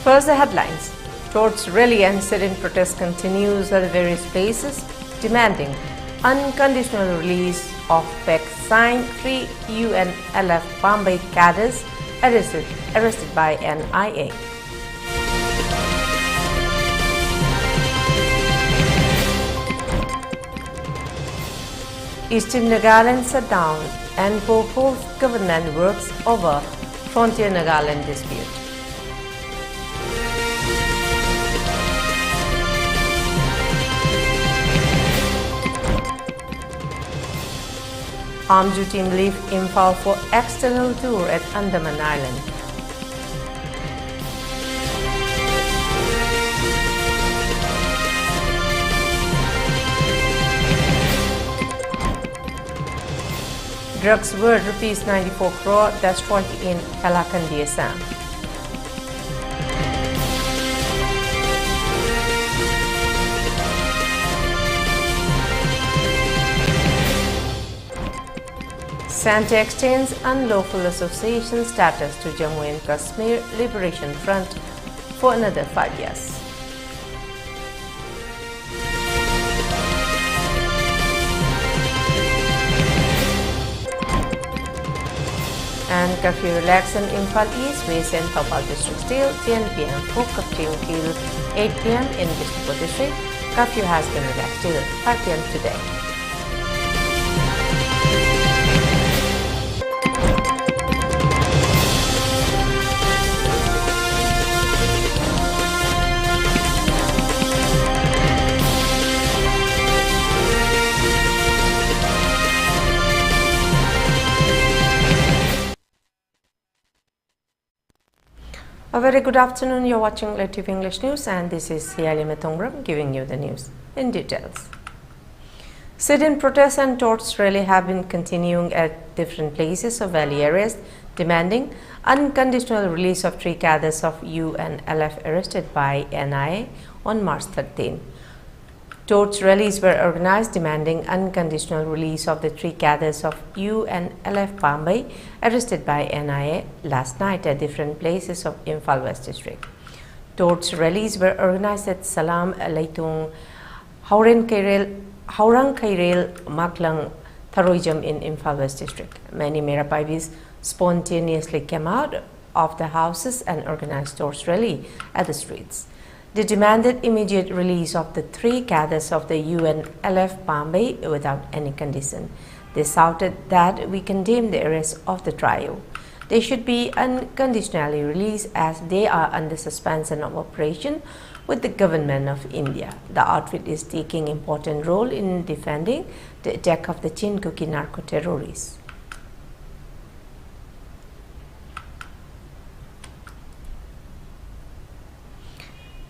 First, the headlines. Torch rally and sit-in protest continues at various places, demanding unconditional release of PEC signed 3 UNLF Bombay cadres arrested by NIA. Eastern Nagaland shut down and proposed government works over frontier Nagaland dispute. Armed team leave Imphal for external tour at Andaman Island. Drugs worth ₹94 crore destroyed in Kalakandi, Assam. Santa extends unlawful association status to Jammu and Kashmir Liberation Front for another 5 years. And curfew relaxation in Imphal East, West and Topal districts till 10 p.m. for curfew till 8 p.m. in Bishnupur district. Curfew has been relaxed till 5 p.m. today. A very good afternoon. You're watching ELITETV English News, and this is Heeyai Tongbram giving you the news in details. Sit-in protests and torch rally have been continuing at different places of valley areas, demanding unconditional release of 3 cadres of UNLF arrested by NIA on March 13. Torch rallies were organized demanding unconditional release of the 3 cadres of UNLF Bombay arrested by NIA last night at different places of Imphal West District. Torch rallies were organized at Salam, Laitung, Haurang Kairel, Maklang, Tharoijam in Imphal West District. Many Merapaibis spontaneously came out of the houses and organized torch rally at the streets. They demanded immediate release of the 3 cadres of the UNLF Bombay without any condition. They shouted that we condemn the arrest of the trio. They should be unconditionally released as they are under suspension of operation with the government of India. The outfit is taking important role in defending the attack of the Chinkuki narco-terrorists.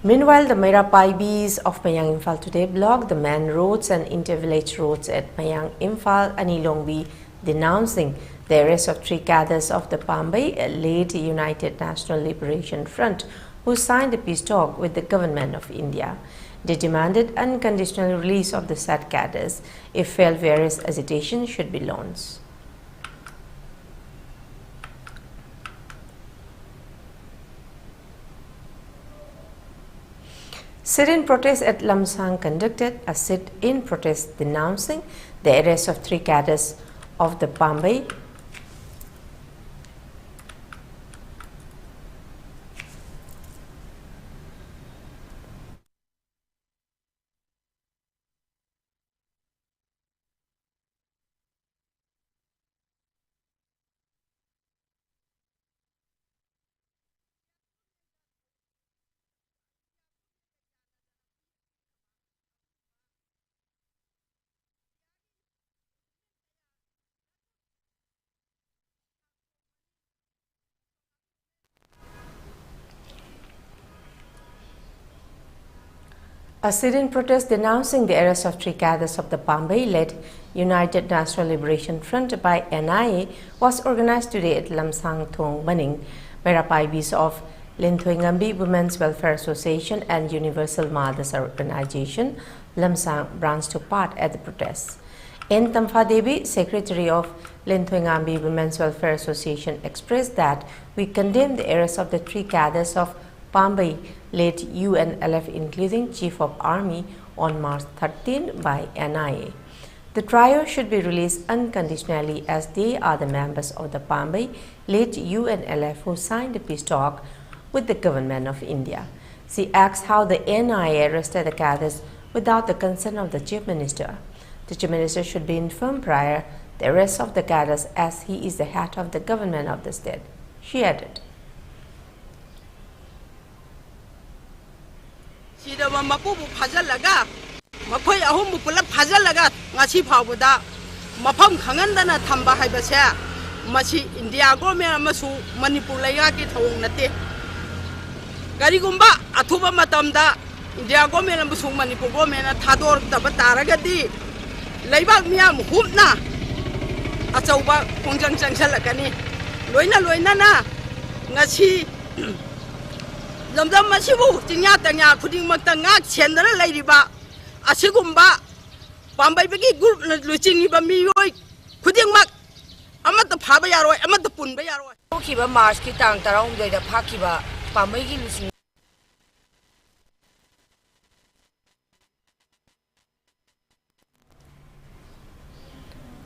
Meanwhile, the Merapaibis of Mayang Imphal today blocked the main roads and inter-village roads at Mayang Imphal and Ilongbi, denouncing the arrest of 3 cadres of the Bombay-led United National Liberation Front who signed a peace talk with the government of India. They demanded unconditional release of the said cadres. If failed, various agitation should be launched. Sit-in protest at Lamsang conducted a sit-in protest denouncing the arrest of 3 cadres of the Bombay A sit-in protest denouncing the arrest of 3 cadres of the Bombay-led United National Liberation Front by NIA was organized today at Lamsang Thong Maning. Merapaibis of Linthoingambi Women's Welfare Association and Universal Madasa Organization, Lamsang branch took part at the protests. N. Tampha Devi, Secretary of Linthoingambi Women's Welfare Association, expressed that we condemn the arrest of the 3 cadres of Pambay-led UNLF, including Chief of Army, on March 13 by NIA. The trio should be released unconditionally as they are the members of the Pambay-led UNLF who signed a peace talk with the government of India. She asks how the NIA arrested the cadres without the consent of the Chief Minister. The Chief Minister should be informed prior the arrest of the cadres as he is the head of the government of the state, she added. Makhoi ahum pulap phajalaga ngasi phawda mafam khangandana thamba haibase machi India government amasu Manipur laiga ki thong nate karigumba athuba matamda India government amasu Manipur government thador taba taragadi laibak miyam humna achauba kongjang changsalakani loina na ngasi lamdam masibu tingya tangya khuding makta chendra lairiba Asigumba, Pambay bagi group na lucing iba miyoy, kuding mak, amat the Pabayaro, amat the Punbayaro. Kiba Mars kitang tarong de Pakiba, Pambay lucing.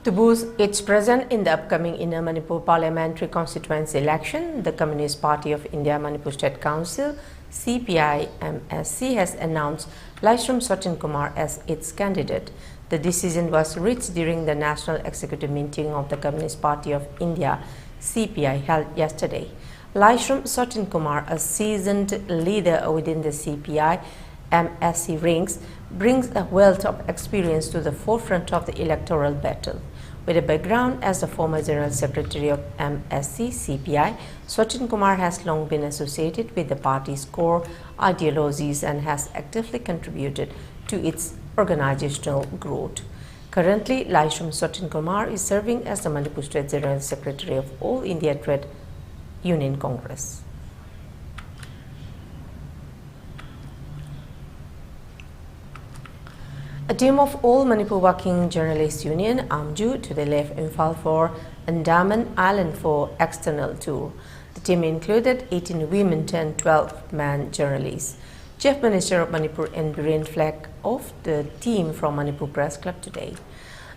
To boost its presence in the upcoming Inner Manipur Parliamentary Constituency election, the Communist Party of India Manipur State Council CPI-MSC has announced Laishram Sachin Kumar as its candidate. The decision was reached during the National Executive Meeting of the Communist Party of India CPI held yesterday. Laishram Sachin Kumar, a seasoned leader within the CPI-MSC ranks, brings a wealth of experience to the forefront of the electoral battle. With a background as the former General Secretary of MSC-CPI, Sachin Kumar has long been associated with the party's core ideologies and has actively contributed to its organizational growth. Currently, Laishram Sachin Kumar is serving as the Manipur State General Secretary of All India Trade Union Congress. A team of All Manipur Working Journalists Union (AMJU) today left Imphal for Andaman Island for external tour. The team included 18 women and 12-man journalists. Chief Minister of Manipur N. Biren flagged off the team from Manipur Press Club today.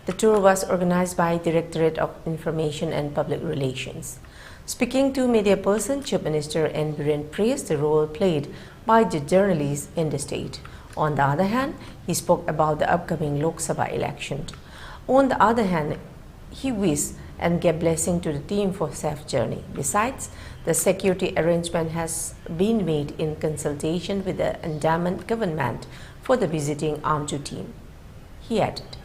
The tour was organized by Directorate of Information and Public Relations. Speaking to media person, Chief Minister N. Biren praised the role played by the journalists in the state. On the other hand, he spoke about the upcoming Lok Sabha election. On the other hand, he wished and gave blessing to the team for safe journey. Besides, the security arrangement has been made in consultation with the Andaman government for the visiting AMJU team. He added.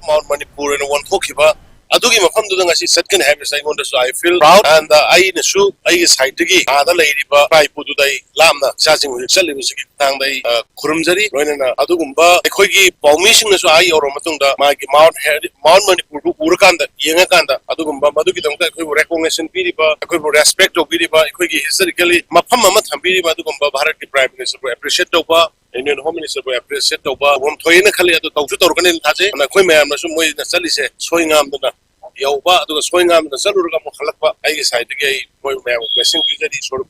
Mount Manipur and one Hokiba. Adugi mafamdu ngasi setkan habis I feel proud and I nasu I is haitigi ada ladiba pai pudu dai lamna sajing chali musiki tang dai kurumjari roina adugumba ekhoigi permission nasu I or matungda magi Mount Manipur urakanda yengakanda adugumba madugi dangda ekhoi recognition piriba ekhoi respect piriba ekhoigi historically mafam ama thambiriba adugumba Bharat ki Prime Minister appreciate toba Indian Home Minister appreciate toba won thoina khali adu tawchu torkane thaje na khoi mayam nasu moi na chalise soingam dana Yauba, the Swingam, the Salurgam, Halapa, I decided to get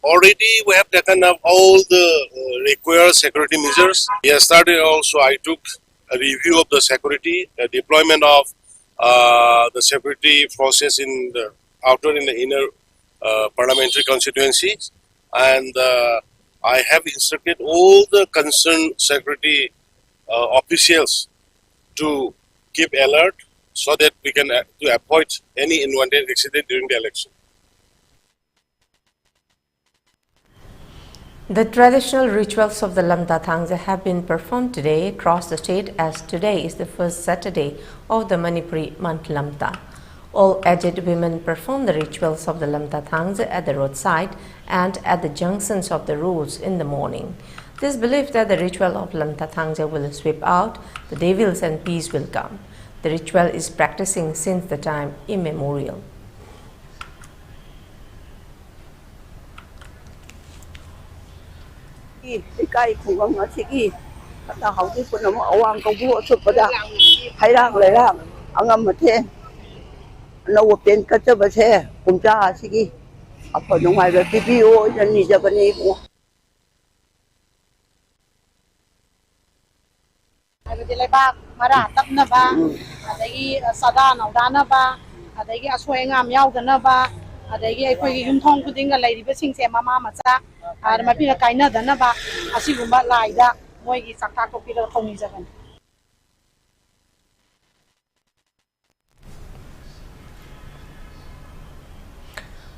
already we have taken up all the required security measures. Yesterday also I took a review of the security, the deployment of the security process in the outer and the inner parliamentary constituencies, and I have instructed all the concerned security officials to keep alert so that we can to avoid any unwanted accident during the election. The traditional rituals of the Lamta Thangsa have been performed today across the state, as today is the first Saturday of the Manipuri month Lamta. All aged women perform the rituals of the Lamta Thangsa at the roadside and at the junctions of the roads in the morning. It is believed that the ritual of Lamta Thangsa will sweep out the devils and peace will come. The ritual is practicing since the time immemorial. apo nungai ba PPO ni Japanese mo Habis lepas marah tak naba, ada lagi sada nauda naba, ada lagi asoi ngam yau dan naba, ada lagi aku yang thong puding galai di besing se mama maca, ada mapi la kaina dan naba, asyik gumba laida, moi gi sakta ko pila thong ni jaban.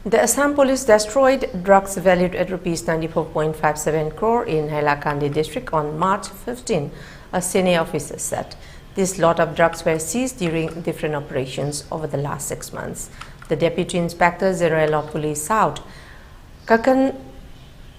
The Assam police destroyed drugs valued at Rs 94.57 crore in Hailakandi district on March 15, a senior officer said. This lot of drugs were seized during different operations over the last 6 months. The Deputy Inspector General of Police South, Kakan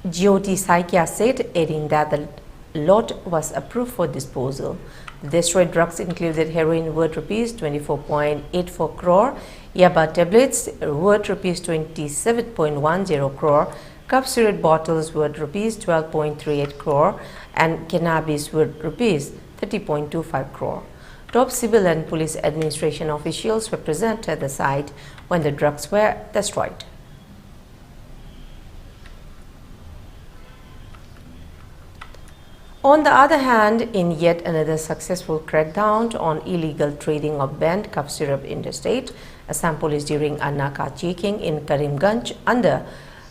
Jyoti Saikia, said, adding that the lot was approved for disposal. The destroyed drugs included heroin worth Rs 24.84 crore, Yaba tablets worth Rs 27.10 crore, cough syrup bottles worth Rs 12.38 crore, and cannabis worth Rs 30.25 crore. Top civil and police administration officials were present at the site when the drugs were destroyed. On the other hand, in yet another successful crackdown on illegal trading of banned cough syrup in the state, Assam police during a narco checking in Karimganj under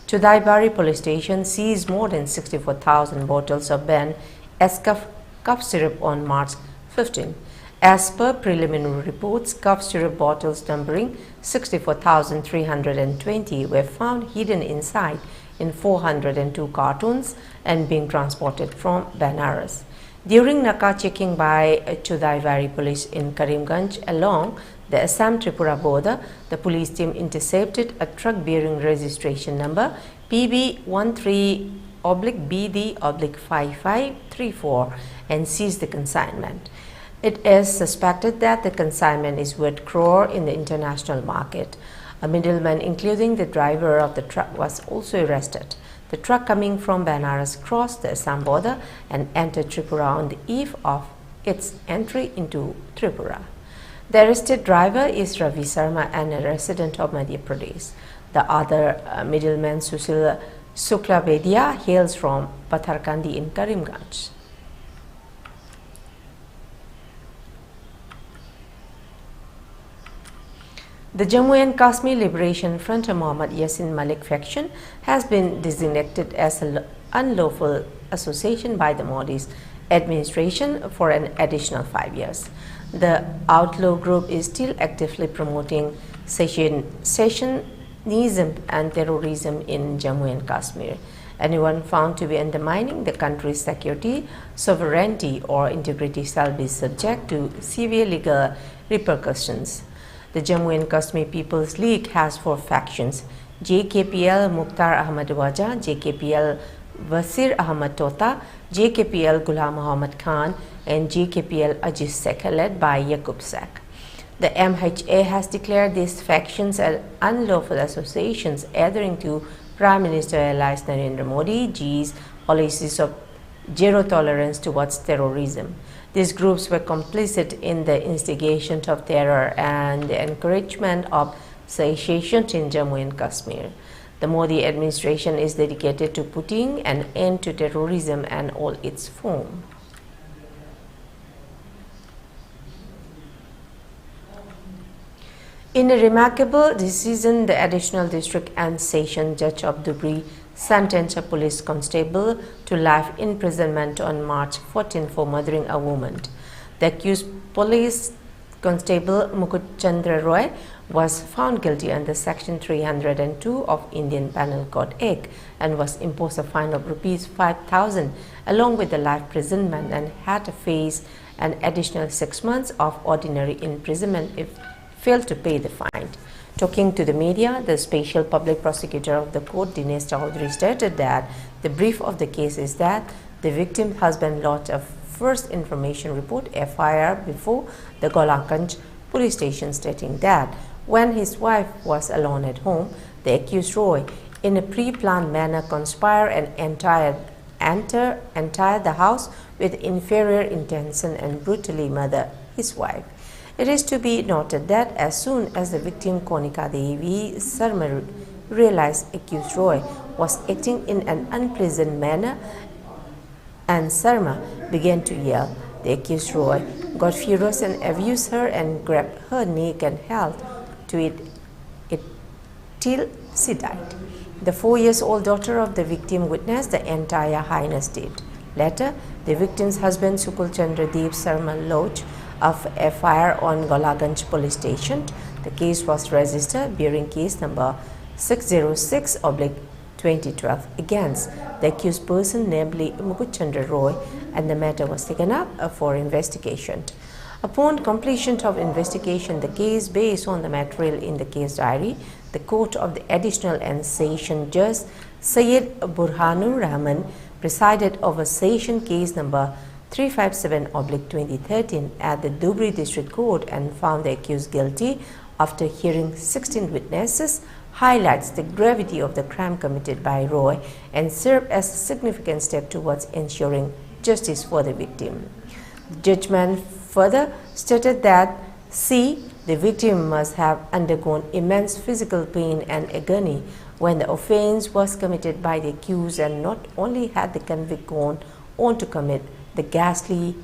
Chudaibari police station seized more than 64,000 bottles of banned cough syrup on March 15. As per preliminary reports, cough syrup bottles numbering 64,320 were found hidden inside in 402 cartons and being transported from Banaras. During narco checking by Chudaibari police in Karimganj along the Assam-Tripura border, the police team intercepted a truck bearing registration number PB13/BD/5534 and seized the consignment. It is suspected that the consignment is worth crore in the international market. A middleman, including the driver of the truck, was also arrested. The truck coming from Banaras crossed the Assam border and entered Tripura on the eve of its entry into Tripura. The arrested driver is Ravi Sharma and a resident of Madhya Pradesh. The other middleman, Sushil Suklabedia, hails from Patharkandi in Karimganj. The Jammu and Kashmir Liberation Front of Mohammad Yasin Malik faction has been designated as an unlawful association by the Modi's administration for an additional 5 years. The outlaw group is still actively promoting secessionism and terrorism in Jammu and Kashmir. Anyone found to be undermining the country's security, sovereignty or integrity shall be subject to severe legal repercussions. The Jammu and Kashmir People's League has 4 factions: JKPL Mukhtar Ahmad Waja, JKPL Wasir Ahmad Tota, JKPL Ghulam Muhammad Khan, and JKPL Ajit Sekh, led by Yaqub Sekh. The MHA has declared these factions as unlawful associations adhering to Prime Minister Elias Narendra Modi Ji's policies of zero tolerance towards terrorism. These groups were complicit in the instigation of terror and the encouragement of secession in Jammu and Kashmir. The Modi administration is dedicated to putting an end to terrorism and all its forms. In a remarkable decision, the additional district and session judge of Dhubri sentenced a police constable to life imprisonment on March 14 for murdering a woman. The accused police constable Mukut Chandra Roy was found guilty under Section 302 of Indian Penal Code Act and was imposed a fine of Rs 5,000 along with the life imprisonment and had to face an additional 6 months of ordinary imprisonment if failed to pay the fine. Talking to the media, the Special Public Prosecutor of the court, Dinesh Chaudhary, stated that the brief of the case is that the victim's husband lodged a first information report (FIR) before the Golakganj police station, stating that when his wife was alone at home, the accused Roy, in a pre-planned manner, conspired and entered the house with inferior intention and brutally murdered his wife. It is to be noted that as soon as the victim Konika Devi realized accused Roy was acting in an unpleasant manner and Sarma began to yell. The accused Roy got furious and abused her and grabbed her neck and held to it till she died. The 4-year-old daughter of the victim witnessed the entire heinous deed. Later, the victim's husband Sukul Chandra Deep Sarma lodged a FIR on Golaganj police station. The case was registered bearing case number 606/2012 against the accused person, namely Mukut Chandra Roy, and the matter was taken up for investigation. Upon completion of investigation, the case based on the material in the case diary, the court of the additional and session judge Syed Burhanur Rahman presided over session case number 357/2013 at the Dhubri District Court and found the accused guilty after hearing 16 witnesses, highlights the gravity of the crime committed by Roy and served as a significant step towards ensuring justice for the victim. The judgment further stated that the victim must have undergone immense physical pain and agony when the offense was committed by the accused, and not only had the convict gone on to commit the ghastly,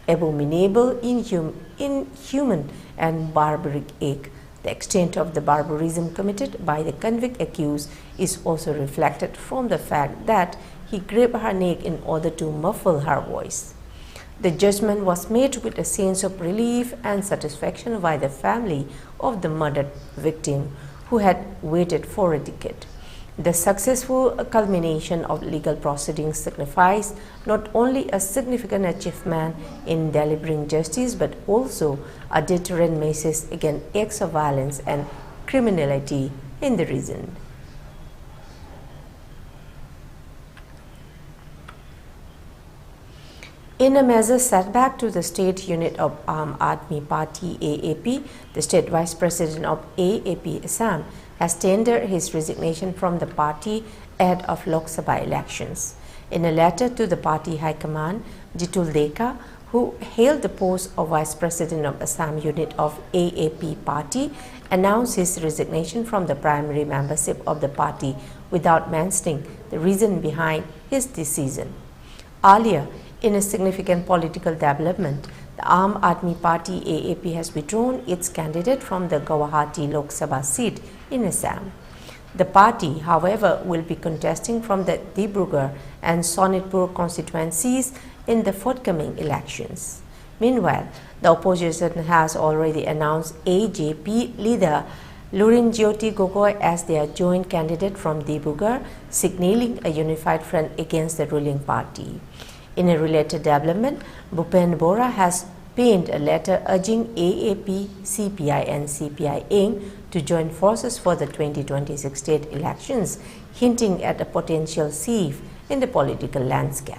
abominable, inhuman and barbaric act, the extent of the barbarism committed by the convict accused is also reflected from the fact that he grabbed her neck in order to muffle her voice. The judgment was made with a sense of relief and satisfaction by the family of the murdered victim, who had waited for a decade. The successful culmination of legal proceedings signifies not only a significant achievement in delivering justice, but also a deterrent message against acts of violence and criminality in the region. In a major setback to the state unit of Aam Aadmi Party AAP, the state vice president of AAP Assam has tendered his resignation from the party ahead of Lok Sabha elections. In a letter to the party high command, Jitul Deka, who held the post of vice president of Assam unit of AAP party, announced his resignation from the primary membership of the party without mentioning the reason behind his decision. Earlier, in a significant political development, the Aam Aadmi Party AAP has withdrawn its candidate from the Guwahati Lok Sabha seat in Assam. The party, however, will be contesting from the Dibrugarh and Sonitpur constituencies in the forthcoming elections. Meanwhile, the opposition has already announced AJP leader Lurin Jyoti Gogoi as their joint candidate from Dibrugarh, signaling a unified front against the ruling party. In a related development, Bhupen Bora has penned a letter urging AAP, CPI and CPI-ING to join forces for the 2026 state elections, hinting at a potential sieve in the political landscape.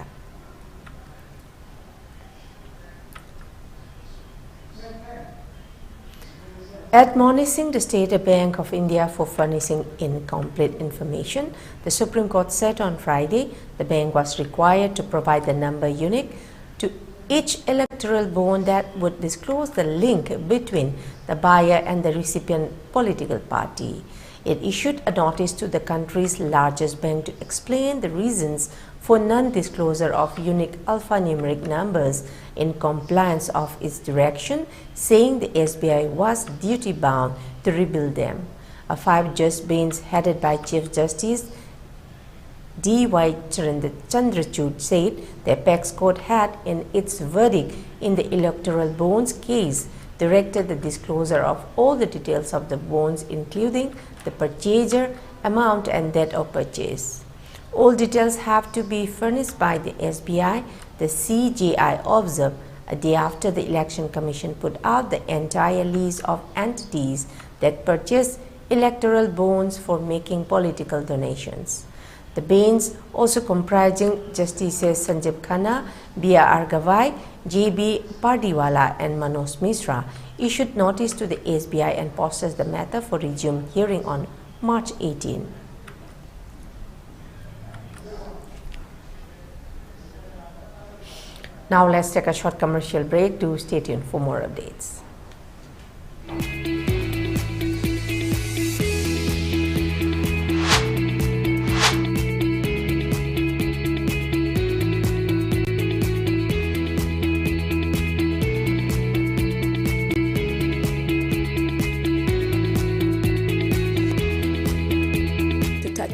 Admonishing the State Bank of India for furnishing incomplete information, the Supreme Court said on Friday the bank was required to provide the number unique to each electoral bond that would disclose the link between the buyer and the recipient political party. It issued a notice to the country's largest bank to explain the reasons for non-disclosure of unique alphanumeric numbers in compliance of its direction, saying the SBI was duty-bound to reveal them. A 5-judge bench headed by Chief Justice D.Y. Chandrachud said the Apex Court had, in its verdict in the electoral bonds case, directed the disclosure of all the details of the bonds, including the purchaser, amount and date of purchase. All details have to be furnished by the SBI, the CJI observed a day after the Election Commission put out the entire list of entities that purchased electoral bonds for making political donations. The bench, also comprising Justices Sanjeev Khanna, B.R. Gavai, J.B. Pardiwala and Manoj Mishra, issued notice to the SBI and processed the matter for resumed hearing on March 18. Now let's take a short commercial break. Do stay tuned for more updates.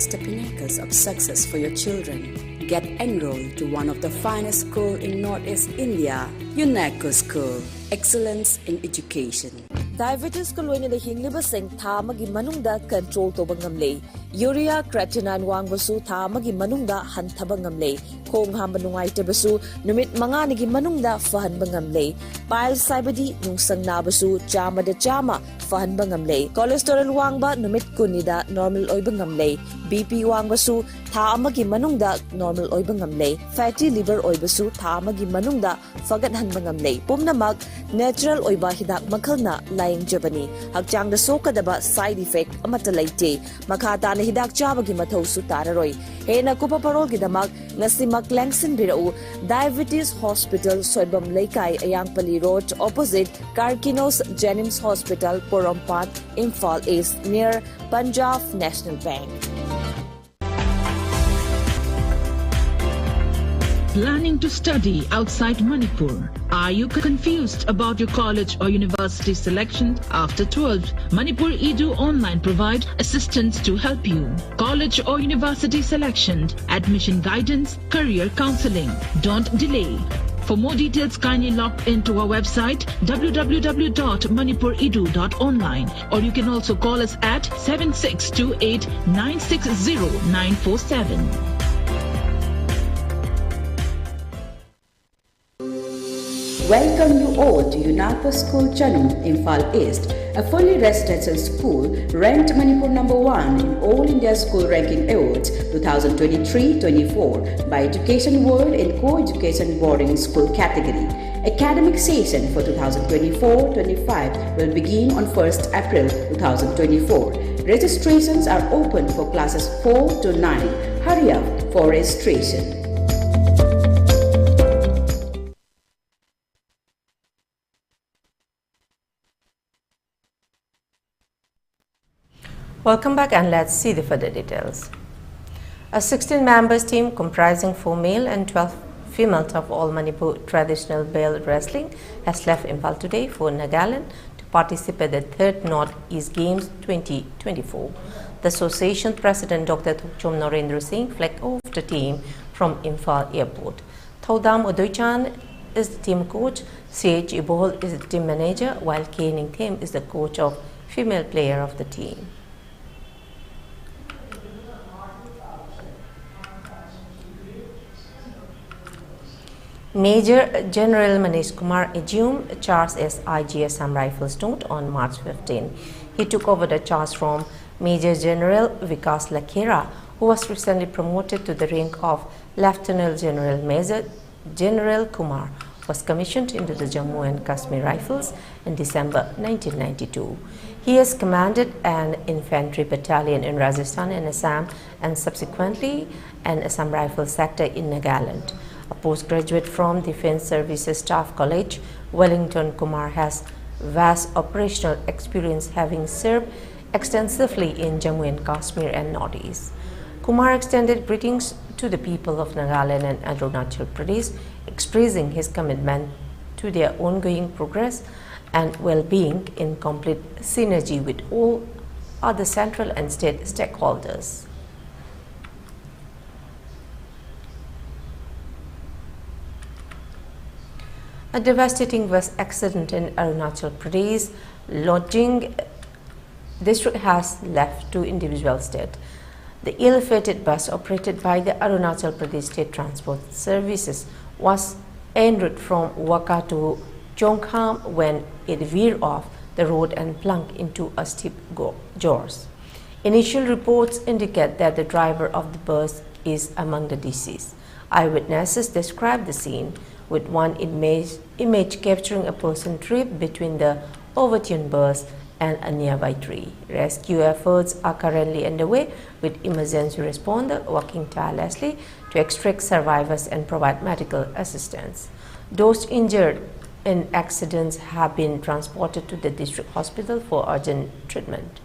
It's the pinnacles of success for your children. Get enrolled to one of the finest schools in Northeast India, UNESCO School. Excellence in Education. Diabetes ko loina da hingliba sing tha magi manungda control to bangamle. Urea creatinine wangbasu tha magi manungda hanthaba ngamle. Khong hamba nungaite basu numit manga nigi manungda fahan bangamle. Bile saibadi nungsang nabasu chama da chama fahan bangamle. Cholesterol wangba numit kunida normal oy bangamle. BP wangbasu tha amagi manungda normal oy bangamle. Fatty liver oy basu tha amagi manungda fagat han bangamle. Pumnamak natural oiba hidak makhalna laing jabani hakchang da sokadaba side effect amata laite makata na hidak chabagi mathau su tararoi hena kupa parol gidamak ngasimak langsin birau diabetes hospital soibam laikai ayangpali road opposite Karkinos Jennings Hospital Porompat Imphal East near Punjab National Bank. Planning to study outside Manipur? Are you confused about your college or university selection after 12? Manipur Edu Online provides assistance to help you. College or university selection, admission guidance, career counseling. Don't delay. For more details, kindly log into our website www.manipuredu.online, or you can also call us at 7628 960 947. Welcome you all to UNESCO School Chanum, Imphal East, a fully residential school ranked Manipur #1 in All India School Ranking Awards 2023-24 by Education World in Co-Education Boarding School category. Academic session for 2024-25 will begin on 1st April 2024. Registrations are open for classes 4 to 9. Hurry up for registration. Welcome back, and let's see the further details. A 16-member team comprising 4 male and 12 female of All Manipur traditional bell wrestling has left Imphal today for Nagaland to participate in the 3rd North-East Games 2024. The association president Dr. Tongbram flagged off the team from Imphal Airport. Tongbram is the team coach, C.H. Ibohol is the team manager, while K. Ningthem is the coach of female player of the team. Major General Manish Kumar assumed charge as IG Assam Rifles Note on March 15. He took over the charge from Major General Vikas Lakhera, who was recently promoted to the rank of Lieutenant General. Major General Kumar was commissioned into the Jammu and Kashmir Rifles in December 1992. He has commanded an infantry battalion in Rajasthan and Assam, and subsequently an Assam Rifles sector in Nagaland. A postgraduate from Defence Services Staff College, Wellington, Kumar has vast operational experience, having served extensively in Jammu and Kashmir and Northeast. Kumar extended greetings to the people of Nagaland and Arunachal Pradesh, expressing his commitment to their ongoing progress and well-being in complete synergy with all other central and state stakeholders. A devastating bus accident in Arunachal Pradesh lodging district has left 2 individuals dead. The ill-fated bus operated by the Arunachal Pradesh State Transport Services was en route from Waka to Chongkham when it veered off the road and plunged into a steep gorge. Initial reports indicate that the driver of the bus is among the deceased. Eyewitnesses described the scene, with one image capturing a person trapped between the overturned bus and a nearby tree. Rescue efforts are currently underway, with emergency responders working tirelessly to extract survivors and provide medical assistance. Those injured in accidents have been transported to the district hospital for urgent treatment.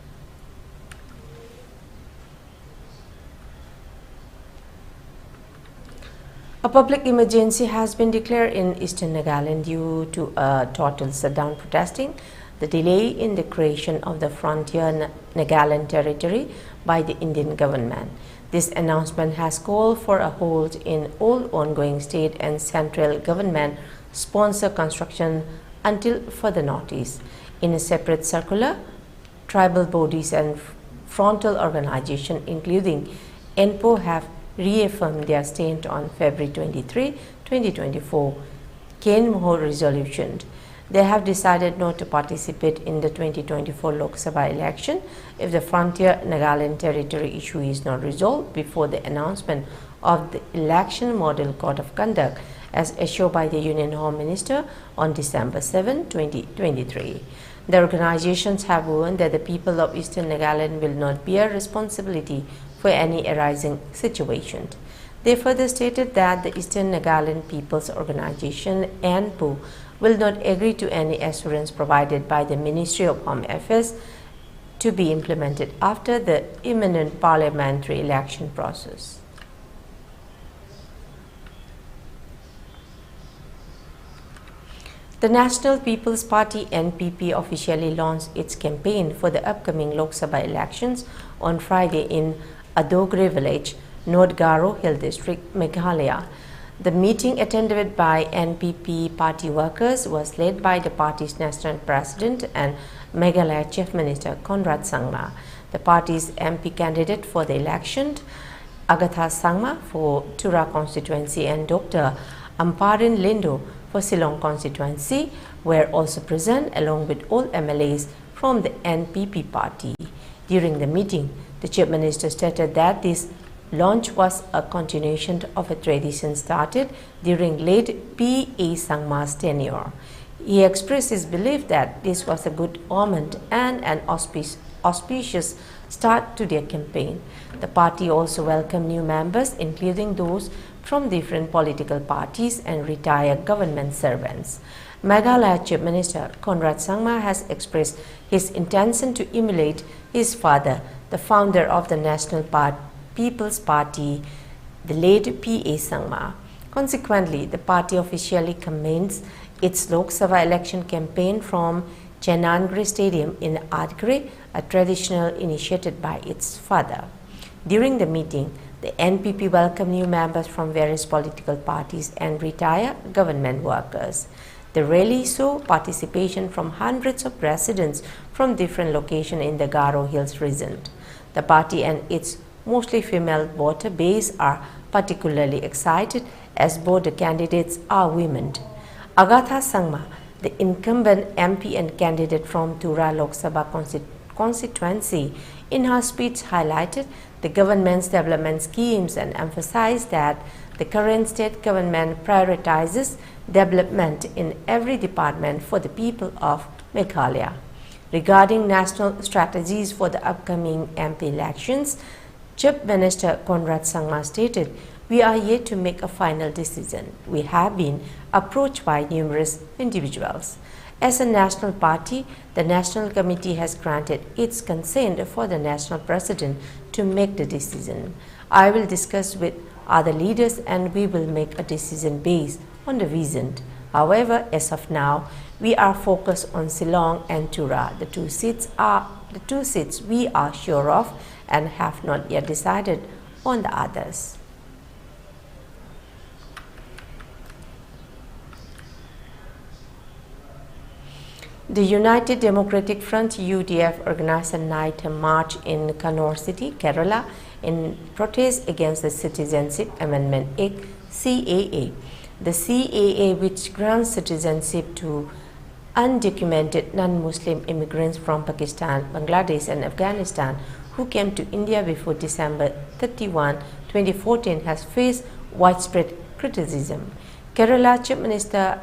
A public emergency has been declared in eastern Nagaland due to a total shutdown protesting the delay in the creation of the frontier Nagaland territory by the Indian government. This announcement has called for a hold in all ongoing state and central government sponsor construction until further notice. In a separate circular, tribal bodies and frontal organizations, including ENPO, have reaffirmed their stand on February 23, 2024 Kenmo resolution. They have decided not to participate in the 2024 Lok Sabha election if the frontier Nagaland territory issue is not resolved before the announcement of the election model code of conduct as issued by the Union Home Minister on December 7, 2023. The organizations have warned that the people of Eastern Nagaland will not bear responsibility for any arising situation. They further stated that the Eastern Nagaland People's Organization (ENPO) will not agree to any assurance provided by the Ministry of Home Affairs to be implemented after the imminent parliamentary election process. The National People's Party (NPP) officially launched its campaign for the upcoming Lok Sabha elections on Friday in Adogre village, North Garo Hill District, Meghalaya. The meeting, attended by NPP party workers, was led by the party's national president and Meghalaya Chief Minister Conrad Sangma. The party's MP candidate for the election, Agatha Sangma for Tura constituency and Dr. Amparin Lindo for Silong constituency, were also present along with all MLAs from the NPP party. During the meeting, the Chief Minister stated that this launch was a continuation of a tradition started during late P.A. Sangma's tenure. He expressed his belief that this was a good omen and an auspicious start to their campaign. The party also welcomed new members, including those from different political parties and retired government servants. Meghalaya Chief Minister Conrad Sangma has expressed his intention to emulate his father, the founder of the National People's Party, the late P.A. Sangma. Consequently, the party officially commenced its Lok Sabha election campaign from Chenangre Stadium in Adgre, a traditional initiated by its father. During the meeting, the NPP welcomed new members from various political parties and retired government workers. The rally saw participation from hundreds of residents from different locations in the Garo Hills region. The party and its mostly female voter base are particularly excited as both the candidates are women. Agatha Sangma, the incumbent MP and candidate from Tura Lok Sabha constituency, in her speech highlighted the government's development schemes and emphasized that the current state government prioritizes development in every department for the people of Meghalaya. Regarding national strategies for the upcoming MP elections, Chief Minister Conrad Sangma stated, "We are yet to make a final decision. We have been approached by numerous individuals. As a national party, the National Committee has granted its consent for the National President to make the decision. I will discuss with other leaders and we will make a decision based on the vision. However, as of now, we are focused on Silong and Tura. The two seats we are sure of and have not yet decided on the others." The United Democratic Front (UDF) organized a night march in Kannur city, Kerala, in protest against the Citizenship Amendment Act (CAA). The CAA, which grants citizenship to undocumented non-Muslim immigrants from Pakistan, Bangladesh and Afghanistan who came to India before December 31, 2014, has faced widespread criticism. Kerala Chief Minister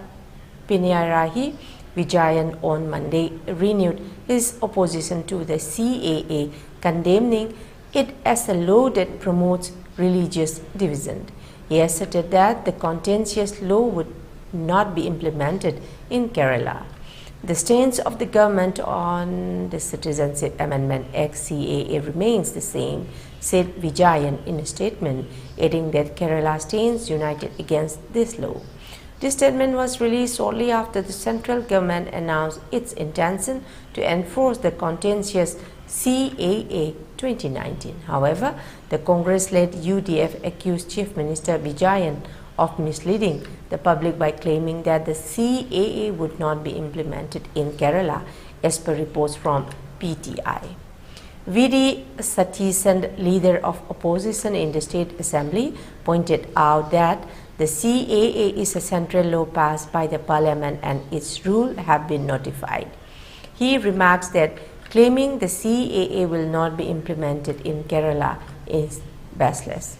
Pinarayi Vijayan on Monday renewed his opposition to the CAA, condemning it as a law that promotes religious division. He asserted that the contentious law would not be implemented in Kerala. The stance of the government on the Citizenship Amendment Act (CAA) remains the same, said Vijayan in a statement, adding that Kerala stands united against this law. This statement was released shortly after the central government announced its intention to enforce the contentious CAA 2019. However, the Congress-led UDF accused Chief Minister Vijayan of misleading the public by claiming that the CAA would not be implemented in Kerala, as per reports from PTI. VD Satisan, leader of opposition in the State Assembly, pointed out that the CAA is a central law passed by the Parliament and its rules have been notified. He remarks that claiming the CAA will not be implemented in Kerala is baseless.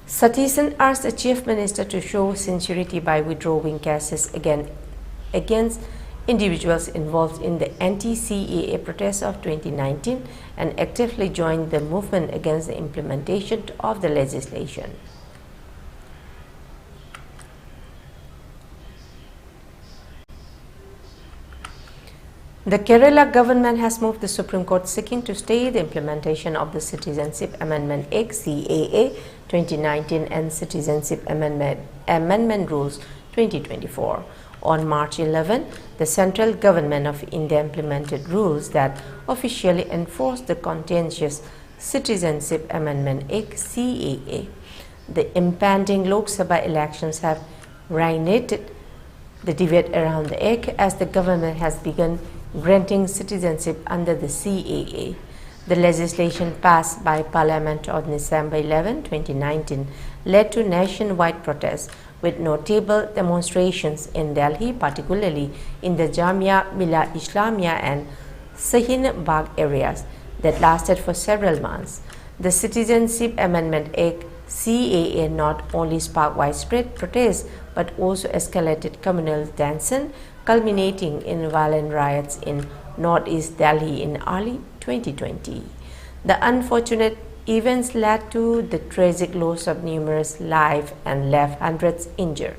Satisan asked the Chief Minister to show sincerity by withdrawing cases against individuals involved in the anti-CAA protests of 2019 and actively join the movement against the implementation of the legislation. The Kerala government has moved the Supreme Court seeking to stay the implementation of the Citizenship Amendment Act CAA 2019 and Citizenship Amendment Rules 2024. On March 11, the central government of India implemented rules that officially enforce the contentious Citizenship Amendment Act CAA. The impending Lok Sabha elections have reignited the debate around the act as the government has begun granting citizenship under the CAA. The legislation passed by Parliament on December 11, 2019 led to nationwide protests with notable demonstrations in Delhi, particularly in the Jamia Millia Islamia and Shahin Bagh areas that lasted for several months. The Citizenship Amendment Act CAA not only sparked widespread protests but also escalated communal tension, culminating in violent riots in northeast Delhi in early 2020. The unfortunate events led to the tragic loss of numerous lives and left hundreds injured.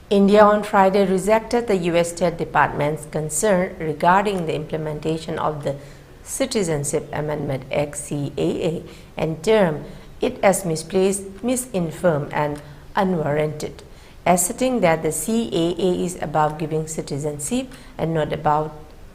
India on Friday rejected the US State Department's concern regarding the implementation of the Citizenship Amendment Act CAA and termed it as misplaced, misinformed and unwarranted, asserting that the CAA is about giving citizenship and not about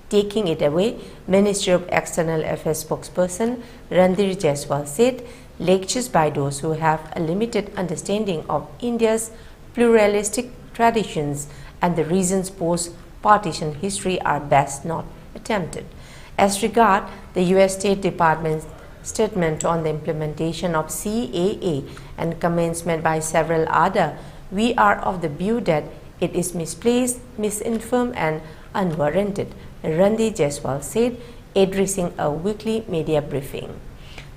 taking it away. Ministry of External Affairs spokesperson Randhir Jaiswal said lectures by those who have a limited understanding of India's pluralistic traditions and the region's post-partition history are best not attempted. As regard the US State Department's statement on the implementation of CAA and comments made by several others, we are of the view that it is misplaced, misinformed and unwarranted, Randhir Jaiswal said, addressing a weekly media briefing.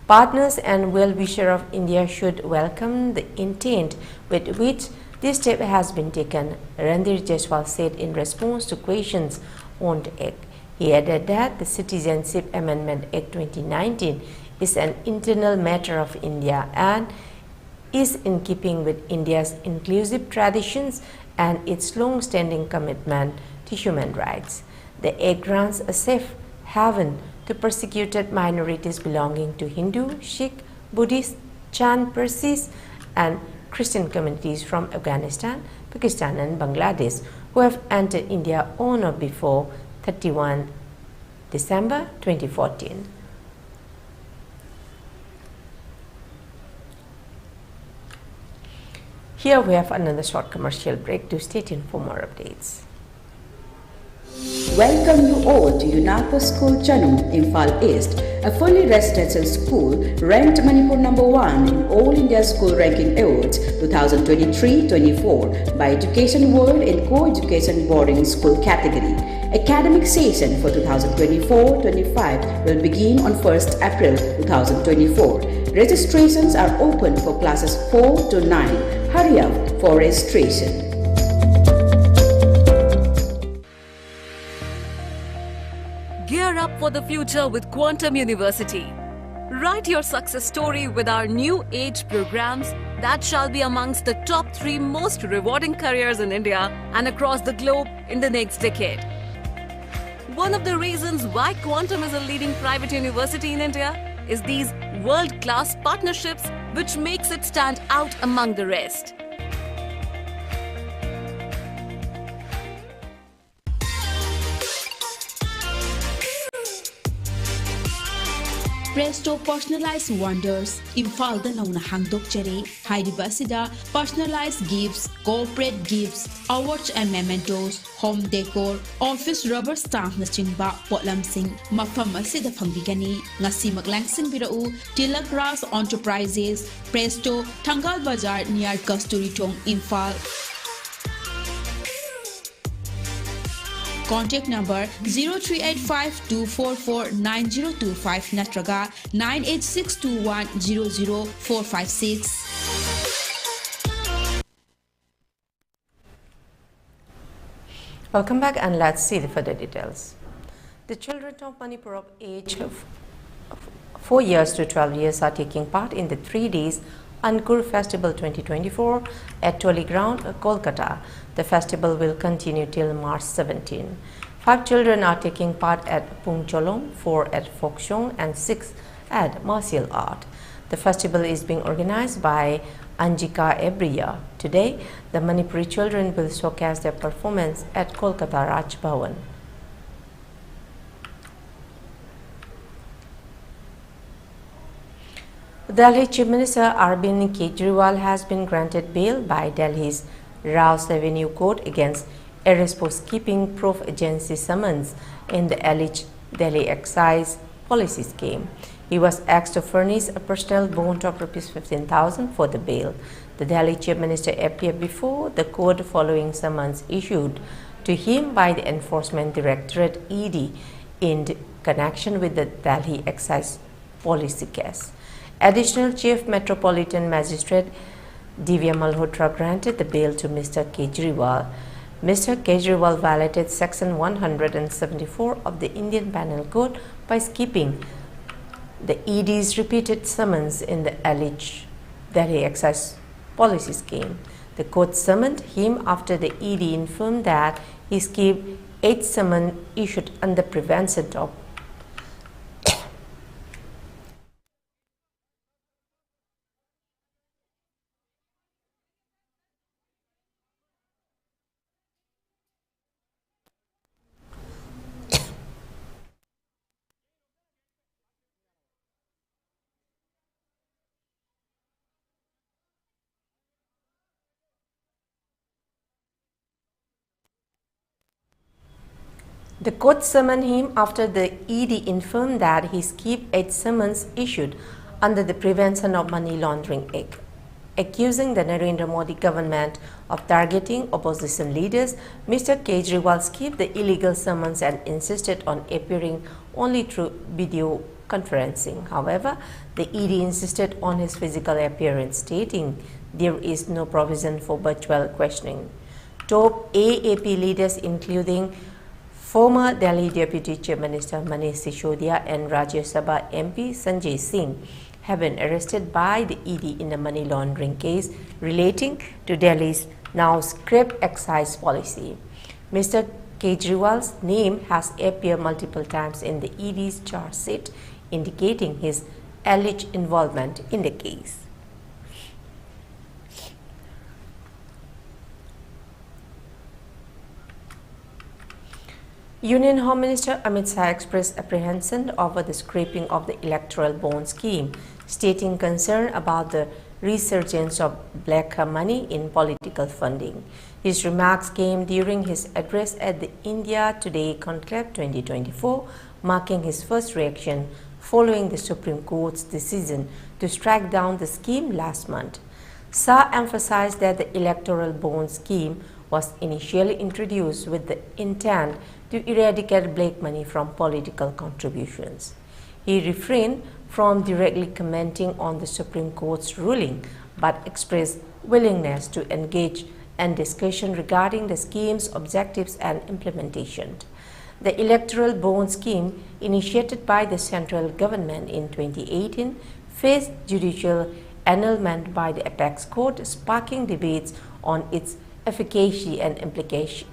Partners and well-wishers of India should welcome the intent with which this step has been taken, Randhir Jaiswal said in response to questions on the Act. He added that the Citizenship Amendment Act 2019 is an internal matter of India and is in keeping with India's inclusive traditions and its long-standing commitment to human rights. The Act grants a safe haven to persecuted minorities belonging to Hindu, Sikh, Buddhist, Chan, Parsis and Christian communities from Afghanistan, Pakistan and Bangladesh who have entered India on or before 31 December 2014. Here we have another short commercial break. To stay tuned for more updates. Welcome you all to UNLF School Chanum, Imphal East, a fully residential school ranked Manipur #1 in All India School Ranking Awards 2023-24 by Education World in Co-Education Boarding School category. Academic session for 2024-25 will begin on 1st April 2024. Registrations are open for classes 4 to 9. Hurry up for registration. Gear up for the future with Quantum University. Write your success story with our new age programs that shall be amongst the top 3 most rewarding careers in India and across the globe in the next decade. One of the reasons why Quantum is a leading private university in India is these world-class partnerships which makes it stand out among the rest. Presto Personalized Wonders, Imphal Nauna Hangdok Cherry, Haidibasida, Personalized Gifts, Corporate Gifts, Awards and Mementos, Home Decor, Office Rubber Stamp Nachingba, Potlam Sing, Mafamasida Pambigani, Nasimak Langsin Birau, Tilla Grass Enterprises, Presto, Tangal Bazar near Kasturi Tong, Imphal. Contact number 0385-244-9025 Natraga 98621-00456. Welcome back, and let's see the further details. The children of Manipur of age of 4 years to 12 years are taking part in the 3 days Ankur Festival 2024 at Toli Ground, Kolkata. The festival will continue till March 17. 5 children are taking part at Pungcholong, 4 at Folk Song, and 6 at Martial Art. The festival is being organized by Anjika every year. Today, the Manipuri children will showcase their performance at Kolkata Raj Bhavan. Delhi Chief Minister Arvind Kejriwal has been granted bail by Delhi's Rouse Avenue Court against arrest for skipping proof agency summons in the alleged Delhi excise policy scheme. He was asked to furnish a personal bond of Rs 15,000 for the bail. The Delhi Chief Minister appeared before the court following summons issued to him by the Enforcement Directorate (ED) in connection with the Delhi excise policy case. Additional Chief Metropolitan Magistrate Divya Malhotra granted the bail to Mr. Kejriwal. Mr. Kejriwal violated Section 174 of the Indian Penal Code by skipping the ED's repeated summons in the alleged Delhi excise policy scheme. The court summoned him after the ED informed that he skipped 8 summons issued under prevention of The court summoned him after the ED informed that he skipped 8 summons issued under the Prevention of Money Laundering Act, accusing the Narendra Modi government of targeting opposition leaders. Mr. Kejriwal skipped the illegal summons and insisted on appearing only through video conferencing. However, the ED insisted on his physical appearance, stating there is no provision for virtual questioning. Top AAP leaders, including former Delhi Deputy Chief Minister Manish Sisodia and Rajya Sabha MP Sanjay Singh, have been arrested by the ED in a money laundering case relating to Delhi's now scrapped excise policy. Mr. Kejriwal's name has appeared multiple times in the ED's charge sheet, indicating his alleged involvement in the case. Union Home Minister Amit Shah expressed apprehension over the scrapping of the electoral bond scheme, stating concern about the resurgence of black money in political funding. His remarks came during his address at the India Today Conclave 2024, marking his first reaction following the Supreme Court's decision to strike down the scheme last month. Shah emphasized that the electoral bond scheme was initially introduced with the intent to eradicate black money from political contributions. He refrained from directly commenting on the Supreme Court's ruling, but expressed willingness to engage in discussion regarding the scheme's objectives and implementation. The electoral bond scheme, initiated by the central government in 2018, faced judicial annulment by the apex court, sparking debates on its efficacy and implication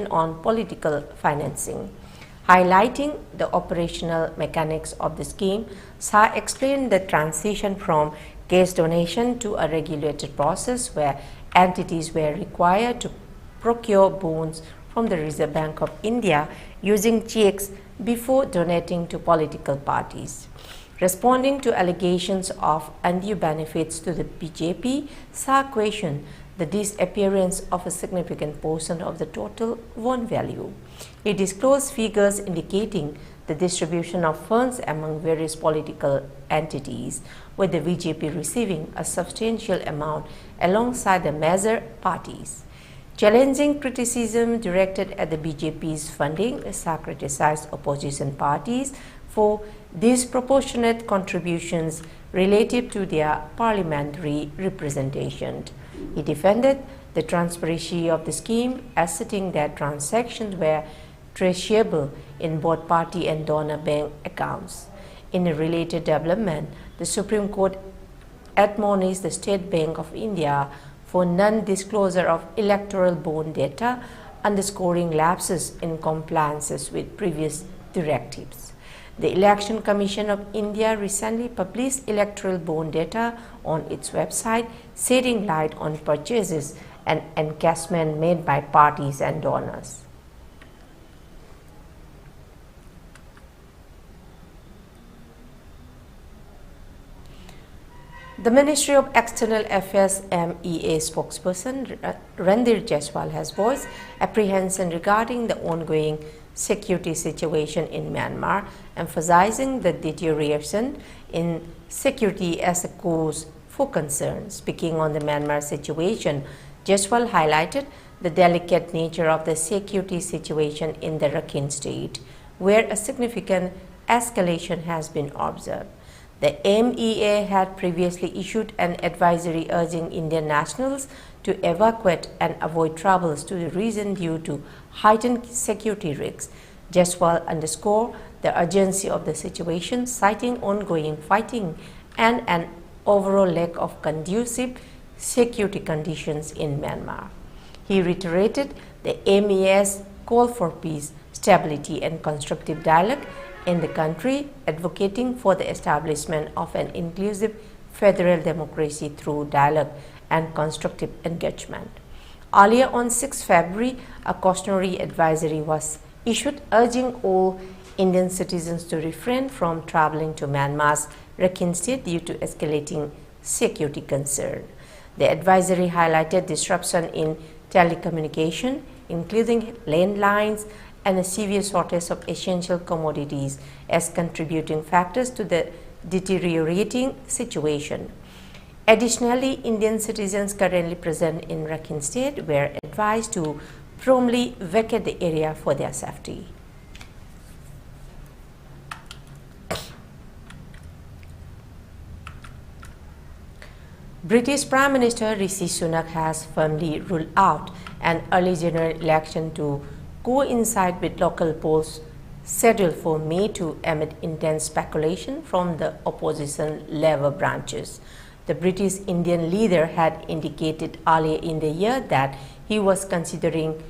on political financing. Highlighting the operational mechanics of the scheme, Shah explained the transition from cash donation to a regulated process where entities were required to procure bonds from the Reserve Bank of India using checks before donating to political parties. Responding to allegations of undue benefits to the BJP, Shah questioned the disappearance of a significant portion of the total bond value. He disclosed figures indicating the distribution of funds among various political entities, with the BJP receiving a substantial amount alongside the major parties. Challenging criticism directed at the BJP's funding, Shah criticized opposition parties for disproportionate contributions relative to their parliamentary representation. He defended the transparency of the scheme, asserting that transactions were traceable in both party and donor bank accounts. In a related development, the Supreme Court admonished the State Bank of India for non-disclosure of electoral bond data, underscoring lapses in compliance with previous directives. The Election Commission of India recently published electoral bond data on its website, shedding light on purchases and encashment made by parties and donors. The Ministry of External Affairs MEA spokesperson Randir Jaiswal has voiced apprehension regarding the ongoing security situation in Myanmar, emphasizing the deterioration in security as a cause for concern. Speaking on the Myanmar situation, Jaiswal highlighted the delicate nature of the security situation in the Rakhine state, where a significant escalation has been observed. The MEA had previously issued an advisory urging Indian nationals to evacuate and avoid travels to the region due to heightened security risks. Jaiswal underscored the urgency of the situation, citing ongoing fighting and an overall lack of conducive security conditions in Myanmar. He reiterated the MEA's call for peace, stability and constructive dialogue in the country, advocating for the establishment of an inclusive federal democracy through dialogue and constructive engagement. Earlier on 6 February, a cautionary advisory was issued urging all Indian citizens to refrain from traveling to Myanmar's Rakhine state due to escalating security concern. The advisory highlighted disruption in telecommunication, including landlines, and a severe shortage of essential commodities as contributing factors to the deteriorating situation. Additionally, Indian citizens currently present in Rakhine state were advised to promptly vacate the area for their safety. British Prime Minister Rishi Sunak has firmly ruled out an early general election to coincide with local polls scheduled for May 2 amid intense speculation from the opposition Labour branches. The British Indian leader had indicated earlier in the year that he was considering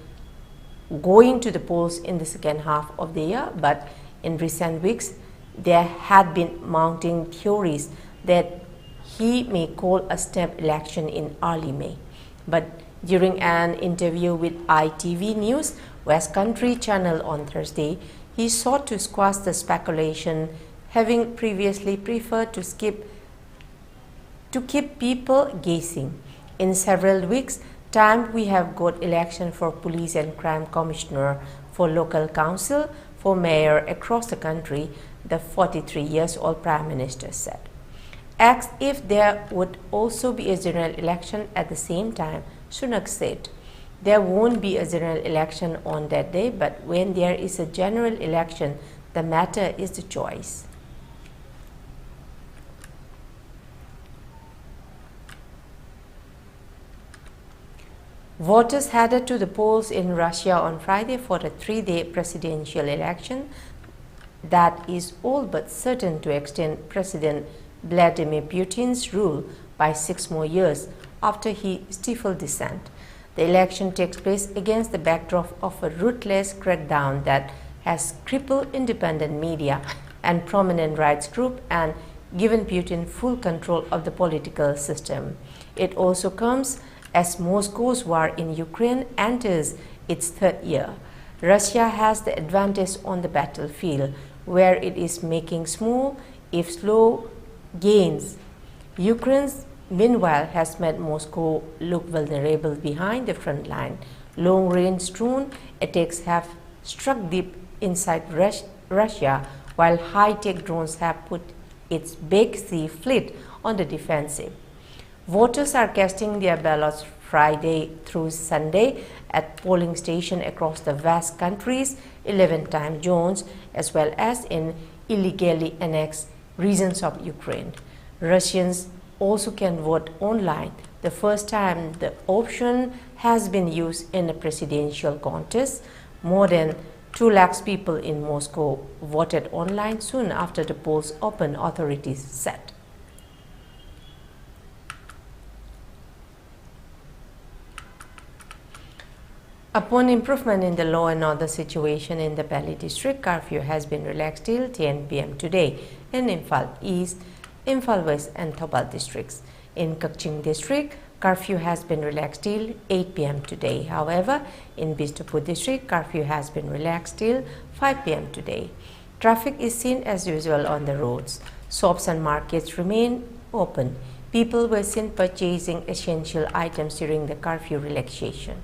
going to the polls in the second half of the year, but in recent weeks there had been mounting theories that he may call a snap election in early May. But during an interview with ITV News West Country channel on Thursday, he sought to squash the speculation, having previously preferred to keep people guessing. In several weeks' time, we have got election for police and crime commissioner, for local council, for mayor across the country, the 43-year-old Prime Minister said. Asked if there would also be a general election at the same time, Sunak said, "There won't be a general election on that day, but when there is a general election, the matter is the choice." Voters headed to the polls in Russia on Friday for a 3-day presidential election that is all but certain to extend President Vladimir Putin's rule by 6 more years after he stifled dissent. The election takes place against the backdrop of a ruthless crackdown that has crippled independent media and prominent rights groups and given Putin full control of the political system. It also comes as Moscow's war in Ukraine enters its third year. Russia has the advantage on the battlefield, where it is making small, if slow, gains. Ukraine, meanwhile, has made Moscow look vulnerable behind the front line. Long-range drone attacks have struck deep inside Russia, while high-tech drones have put its big sea fleet on the defensive. Voters are casting their ballots Friday through Sunday at polling stations across the vast country's 11 time zones, as well as in illegally annexed regions of Ukraine. Russians also can vote online, the first time the option has been used in a presidential contest. More than 2 lakh people in Moscow voted online soon after the polls opened, authorities said. Upon improvement in the law and order situation in the Bali district, curfew has been relaxed till 10 p.m. today in Imphal East, Imphal West and Thoubal districts. In Kaching district, curfew has been relaxed till 8 p.m. today. However, in Bishnupur district, curfew has been relaxed till 5 p.m. today. Traffic is seen as usual on the roads. Shops and markets remain open. People were seen purchasing essential items during the curfew relaxation.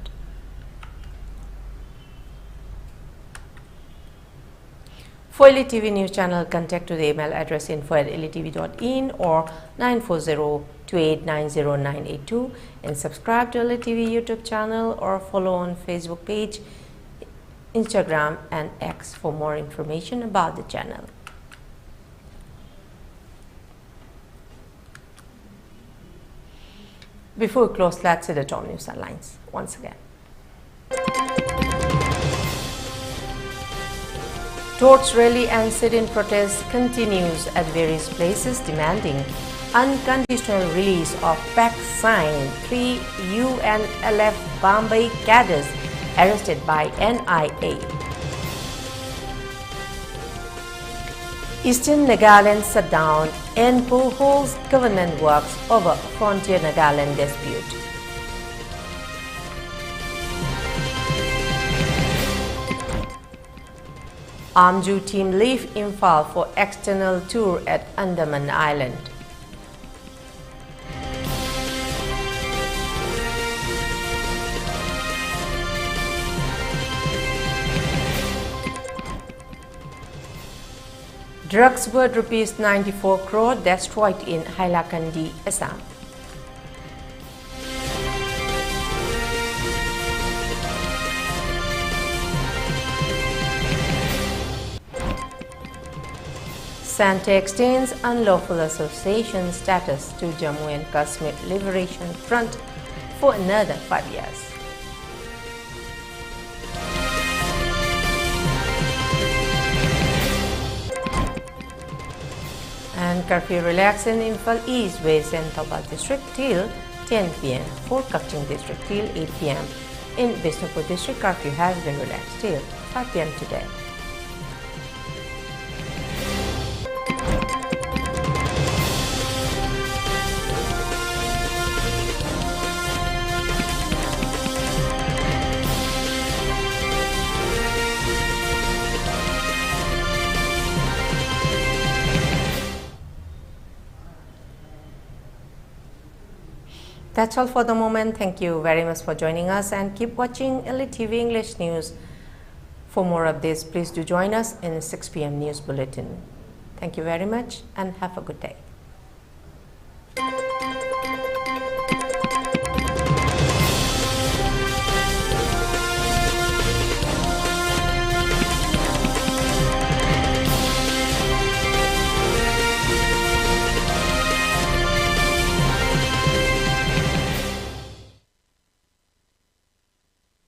For ELITETV News Channel, contact to the email address info@elitetv.in or 94028909982 and subscribe to ELITETV YouTube channel or follow on Facebook page, Instagram and X for more information about the channel. Before we close, let's see the top news headlines once again. Torch rally and sit-in protest continues at various places demanding unconditional release of pact signed 3 UNLF Bombay cadres arrested by NIA. Eastern Nagaland shut down and holds government works over frontier Nagaland dispute. Amju team leave Imphal for external tour at Andaman Island. Drugs worth ₹94 crore destroyed in Hailakandi, Assam. Santa extends unlawful association status to Jammu and Kashmir Liberation Front for another 5 years. And curfew relaxed in Imphal East, West and Thoubal district till 10 p.m. for Kaching district till 8 p.m. In Bishnupur district, curfew has been relaxed till 5 p.m. today. That's all for the moment. Thank you very much for joining us and keep watching ELITETV English News. For more updates, please do join us in 6 p.m. News Bulletin. Thank you very much and have a good day.